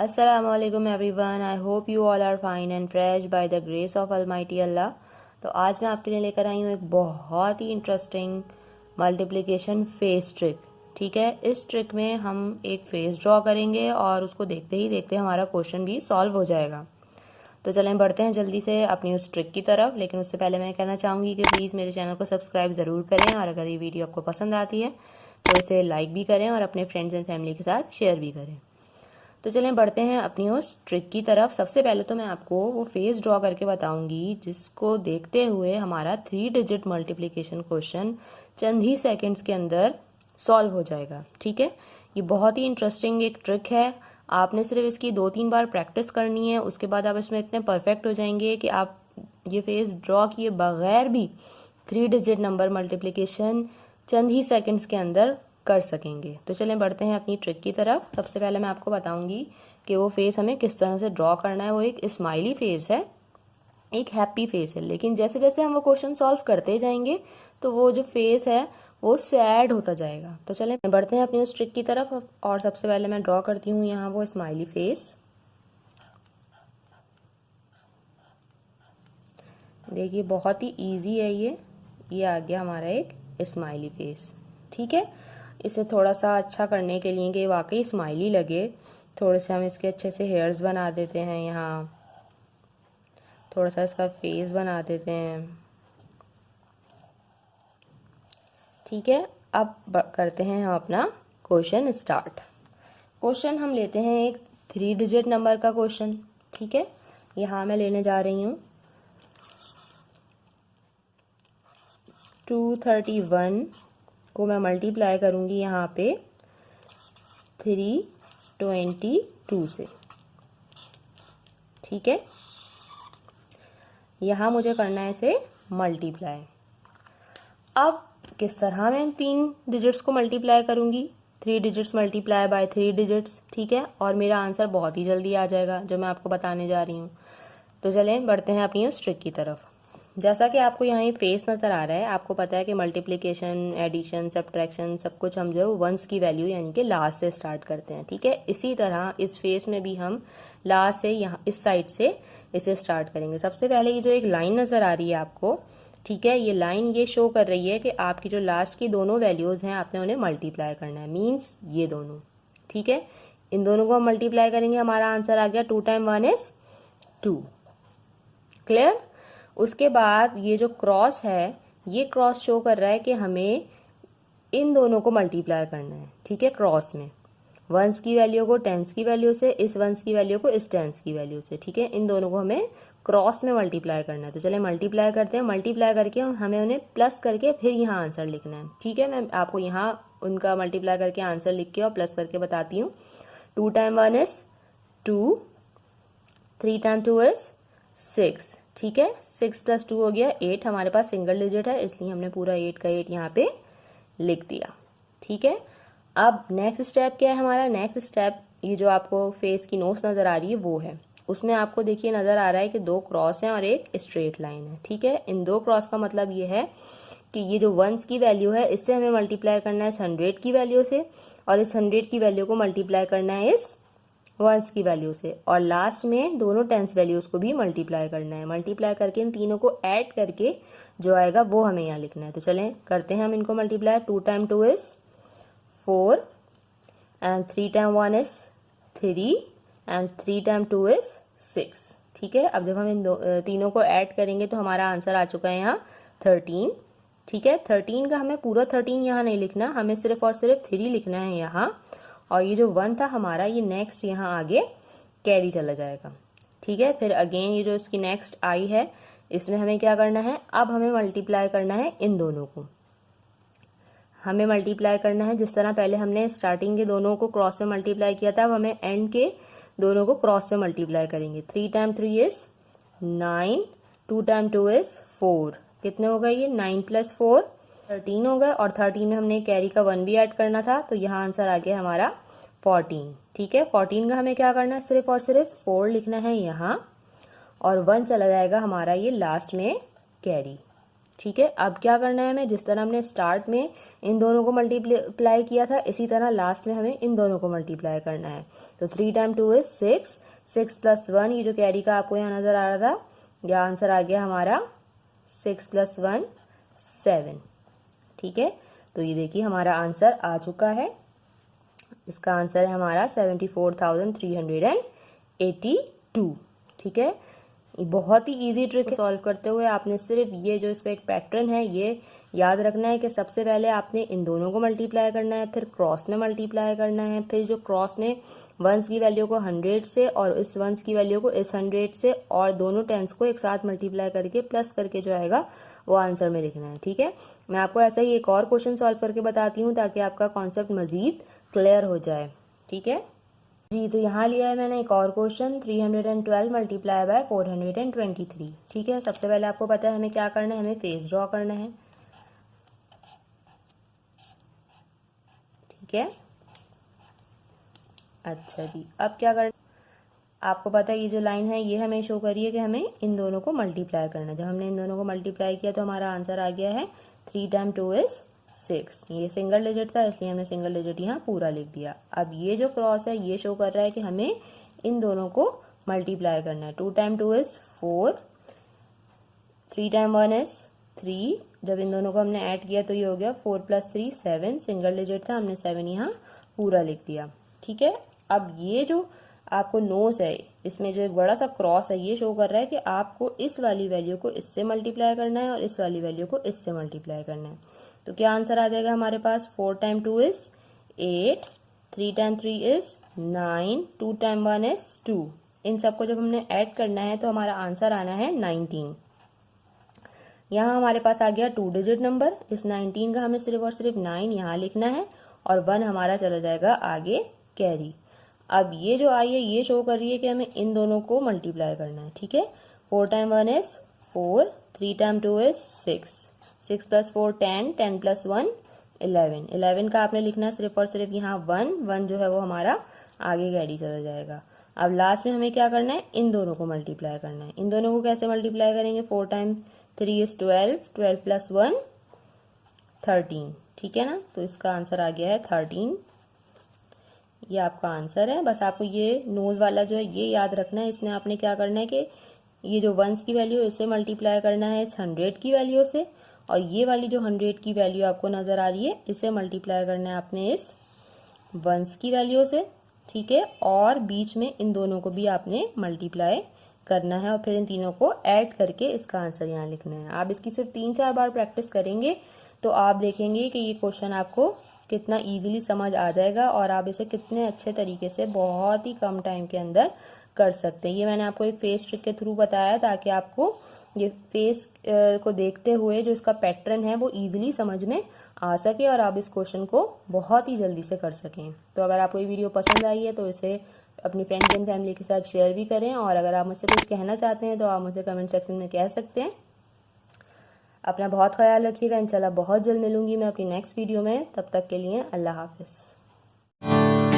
Assalamualaikum everyone. I hope you all are fine and fresh by the grace of Almighty Allah. तो आज मैं आपके लिए लेकर आई हूँ एक बहुत ही इंटरेस्टिंग मल्टीप्लिकेशन फेस ट्रिक। ठीक है, इस ट्रिक में हम एक फेस ड्रॉ करेंगे और उसको देखते ही देखते हमारा क्वेश्चन भी सॉल्व हो जाएगा। तो चलें बढ़ते हैं जल्दी से अपनी उस ट्रिक की तरफ। लेकिन उससे पहले मैं कहना चाहूँगी कि प्लीज़ मेरे चैनल को सब्सक्राइब ज़रूर करें और अगर ये वीडियो आपको पसंद आती है तो इसे लाइक भी करें और अपने फ्रेंड्स एंड फैमिली के साथ शेयर भी करें। तो चलें बढ़ते हैं अपनी उस ट्रिक की तरफ। सबसे पहले तो मैं आपको वो फेस ड्रॉ करके बताऊंगी जिसको देखते हुए हमारा 3 डिजिट मल्टीप्लिकेशन क्वेश्चन चंद ही सेकंड्स के अंदर सॉल्व हो जाएगा। ठीक है, ये बहुत ही इंटरेस्टिंग एक ट्रिक है। आपने सिर्फ इसकी 2-3 बार प्रैक्टिस करनी है, उसके बाद आप इसमें इतने परफेक्ट हो जाएंगे कि आप ये फेस ड्रॉ किए बगैर भी 3 डिजिट नंबर मल्टीप्लिकेशन चंद ही सेकंड्स के अंदर कर सकेंगे। तो चलें बढ़ते हैं अपनी ट्रिक की तरफ। सबसे पहले मैं आपको बताऊंगी कि वो फेस हमें किस तरह से ड्रॉ करना है। वो एक स्माइली फेस है, एक हैप्पी फेस है, लेकिन जैसे जैसे हम वो क्वेश्चन सॉल्व करते जाएंगे तो वो जो फेस है वो सैड होता जाएगा। तो चलें बढ़ते हैं अपनी उस ट्रिक की तरफ और सबसे पहले मैं ड्रॉ करती हूँ यहाँ वो स्माइली फेस। देखिए बहुत ही ईजी है ये आ गया हमारा एक स्माइली फेस। ठीक है, इसे थोड़ा सा अच्छा करने के लिए कि वाकई स्माइली लगे, थोड़े से हम इसके अच्छे से हेयर्स बना देते हैं, यहाँ थोड़ा सा इसका फेस बना देते हैं। ठीक है, अब करते हैं हम अपना क्वेश्चन स्टार्ट। क्वेश्चन हम लेते हैं एक 3 डिजिट नंबर का क्वेश्चन। ठीक है, यहाँ मैं लेने जा रही हूँ 231 को मैं मल्टीप्लाई करूंगी यहाँ पे 322 से। ठीक है, यहाँ मुझे करना है इसे मल्टीप्लाई। अब किस तरह मैं इन 3 डिजिट्स को मल्टीप्लाई करूंगी? 3 डिजिट्स मल्टीप्लाई बाय 3 डिजिट्स। ठीक है, और मेरा आंसर बहुत ही जल्दी आ जाएगा जो मैं आपको बताने जा रही हूँ। तो चलें बढ़ते हैं अपनी उस ट्रिक की तरफ। जैसा कि आपको यहाँ ये फेस नज़र आ रहा है, आपको पता है कि मल्टीप्लिकेशन, एडिशन, सब्ट्रैक्शन सब कुछ हम जो वंस की वैल्यू यानी कि लास्ट से स्टार्ट करते हैं। ठीक है, इसी तरह इस फेस में भी हम लास्ट से यहाँ इस साइड से इसे स्टार्ट करेंगे। सबसे पहले ये जो एक लाइन नज़र आ रही है आपको, ठीक है, ये लाइन ये शो कर रही है कि आपकी जो लास्ट की दोनों वैल्यूज़ हैं आपने उन्हें मल्टीप्लाई करना है, मीन्स ये दोनों। ठीक है, इन दोनों को हम मल्टीप्लाई करेंगे, हमारा आंसर आ गया 2 टाइम 1 इज 2। क्लियर? उसके बाद ये जो क्रॉस है, ये क्रॉस शो कर रहा है कि हमें इन दोनों को मल्टीप्लाई करना है। ठीक है, क्रॉस में वंस की वैल्यू को टेंस की वैल्यू से, इस वंस की वैल्यू को इस टेंस की वैल्यू से। ठीक है, इन दोनों को हमें क्रॉस में मल्टीप्लाई करना है। तो चले मल्टीप्लाई करते हैं। मल्टीप्लाई करके हमें उन्हें प्लस करके फिर यहाँ आंसर लिखना है। ठीक है, मैं आपको यहाँ उनका मल्टीप्लाई करके आंसर लिख के और प्लस करके बताती हूँ। 2 टाइम 1 इज 2, 3 टाइम 2 इज 6। ठीक है, 6 + 2 हो गया 8। हमारे पास सिंगल डिजिट है इसलिए हमने पूरा 8 का 8 यहाँ पे लिख दिया। ठीक है, अब नेक्स्ट स्टेप क्या है हमारा? नेक्स्ट स्टेप ये जो आपको फेस की नोट्स नजर आ रही है वो है। उसमें आपको देखिए नजर आ रहा है कि 2 क्रॉस हैं और एक स्ट्रेट लाइन है। ठीक है, इन 2 क्रॉस का मतलब ये है कि ये जो वंस की वैल्यू है इससे हमें मल्टीप्लाई करना है इस 100 की वैल्यू से, और इस 100 की वैल्यू को मल्टीप्लाई करना है इस वंस की वैल्यू से, और लास्ट में दोनों टेंस वैल्यूज को भी मल्टीप्लाई करना है। मल्टीप्लाई करके इन तीनों को ऐड करके जो आएगा वो हमें यहाँ लिखना है। तो चलें करते हैं हम इनको multiply. 2 time 2 is 4 and 3 time 1 is 3 and 3 time 2 is 6। ठीक है, अब जब हम इन तीनों को ऐड करेंगे तो हमारा आंसर आ चुका है यहाँ 13। ठीक है, 13 का हमें पूरा 13 यहाँ नहीं लिखना, हमें सिर्फ और सिर्फ 3 लिखना है यहाँ, और ये जो 1 था हमारा ये नेक्स्ट यहाँ आगे कैरी चला जाएगा। ठीक है, फिर अगेन ये जो इसकी नेक्स्ट आई है इसमें हमें क्या करना है? अब हमें मल्टीप्लाई करना है इन दोनों को। हमें मल्टीप्लाई करना है जिस तरह पहले हमने स्टार्टिंग के दोनों को क्रॉस से मल्टीप्लाई किया था, अब हमें एंड के दोनों को क्रॉस से मल्टीप्लाई करेंगे। 3 टाइम 3 इज 9, 2 टाइम 2 इज 4। कितने हो गए ये? 9 + 4 13 हो गए, और 13 में हमने कैरी का 1 भी ऐड करना था, तो यहाँ आंसर आ गया हमारा 14। ठीक है, 14 का हमें क्या करना है? सिर्फ और सिर्फ 4 लिखना है यहाँ, और 1 चला जाएगा हमारा ये लास्ट में कैरी। ठीक है, अब क्या करना है हमें, जिस तरह हमने स्टार्ट में इन दोनों को मल्टीप्लाई किया था इसी तरह लास्ट में हमें इन दोनों को मल्टीप्लाई करना है। तो 3 टाइम 2 इज 6, 6 प्लस 1, ये जो कैरी का आपको यहाँ नजर आ रहा था, यह आंसर आ गया हमारा 6 प्लस 1 7। ठीक है, तो ये देखिए हमारा आंसर आ चुका है। इसका आंसर है हमारा 74,382। ठीक है, ये बहुत ही इजी ट्रिक है। सॉल्व करते हुए आपने सिर्फ ये जो इसका एक पैटर्न है ये याद रखना है कि सबसे पहले आपने इन दोनों को मल्टीप्लाई करना है, फिर क्रॉस में मल्टीप्लाई करना है, फिर जो क्रॉस में वंस की वैल्यू को 100 से और इस वंस की वैल्यू को इस 100 से और दोनों टेंस को एक साथ मल्टीप्लाई करके प्लस करके जो आएगा वो आंसर में लिखना है। ठीक है, मैं आपको ऐसा ही एक और क्वेश्चन सॉल्व करके बताती हूँ ताकि आपका कॉन्सेप्ट मजीद क्लियर हो जाए। ठीक है जी, तो यहाँ लिया है मैंने एक और क्वेश्चन 312 मल्टीप्लाई बाय 423। ठीक है, सबसे पहले आपको पता है हमें क्या करना है, हमें फेस ड्रॉ करना है। ठीक है, अच्छा जी, अब क्या करना, आपको पता है ये जो लाइन है ये हमें शो करिए कि हमें इन दोनों को मल्टीप्लाई करना है। जब हमने इन दोनों को मल्टीप्लाई किया तो हमारा आंसर आ गया है 3 टाइम 2 इज 6। ये सिंगल डिजिट था इसलिए हमने सिंगल डिजिट यहाँ पूरा लिख दिया। अब ये जो क्रॉस है ये शो कर रहा है कि हमें इन दोनों को मल्टीप्लाई करना है। 2 टाइम 2 इज 4, 3 टाइम 1 इज 3। जब इन दोनों को हमने ऐड किया तो ये हो गया 4 प्लस 3 7, सिंगल डिजिट था हमने 7 यहाँ पूरा लिख दिया। ठीक है, अब ये जो आपको नोज है इसमें जो एक बड़ा सा क्रॉस है ये शो कर रहा है कि आपको इस वाली वैल्यू को इससे मल्टीप्लाई करना है और इस वाली वैल्यू को इससे मल्टीप्लाई करना है। तो क्या आंसर आ जाएगा हमारे पास, 4 time 2 is 8, 3 time 3 is 9, 2 time 1 is 2। इन सबको जब हमने ऐड करना है तो हमारा आंसर आना है 19। यहाँ हमारे पास आ गया 2 डिजिट नंबर, इस 19 का हमें सिर्फ और सिर्फ 9 यहाँ लिखना है और 1 हमारा चला जाएगा आगे कैरी। अब ये जो आई है ये शो कर रही है कि हमें इन दोनों को मल्टीप्लाई करना है। ठीक है, 4 time 1 is 4, 3 time 2 is 6, 6 plus 4 10, 10 plus 1 11, 11 का आपने लिखना है सिर्फ और सिर्फ यहाँ 1, 1 जो है वो हमारा आगे कैरी चला जाएगा। अब लास्ट में हमें क्या करना है, इन दोनों को मल्टीप्लाई करना है। इन दोनों को कैसे मल्टीप्लाई करेंगे, 4 टाइम 3 इज 12, 12 प्लस 1 13। ठीक है ना, तो इसका आंसर आ गया है 13। ये आपका आंसर है। बस आपको ये नोज वाला जो है ये याद रखना है, इसमें आपने क्या करना है कि ये जो वंस की वैल्यू है इससे मल्टीप्लाई करना है इस 100 की वैल्यू से, और ये वाली जो 100 की वैल्यू आपको नजर आ रही है इसे मल्टीप्लाई करना है आपने इस वंस की वैल्यू से। ठीक है, और बीच में इन दोनों को भी आपने मल्टीप्लाई करना है और फिर इन तीनों को ऐड करके इसका आंसर यहाँ लिखना है। आप इसकी सिर्फ 3-4 बार प्रैक्टिस करेंगे तो आप देखेंगे कि ये क्वेश्चन आपको कितना इजीली समझ आ जाएगा और आप इसे कितने अच्छे तरीके से बहुत ही कम टाइम के अंदर कर सकते हैं। ये मैंने आपको एक फेस ट्रिक के थ्रू बताया ताकि आपको ये फेस को देखते हुए जो इसका पैटर्न है वो इजीली समझ में आ सके और आप इस क्वेश्चन को बहुत ही जल्दी से कर सकें। तो अगर आपको ये वीडियो पसंद आई है तो इसे अपनी फ्रेंड्स एंड फैमिली के साथ शेयर भी करें, और अगर आप मुझसे कुछ कहना चाहते हैं तो आप मुझसे कमेंट सेक्शन में कह सकते हैं। अपना बहुत ख्याल रखिएगा, इंशाल्लाह बहुत जल्द मिलूंगी मैं अपनी नेक्स्ट वीडियो में। तब तक के लिए अल्लाह हाफिज़।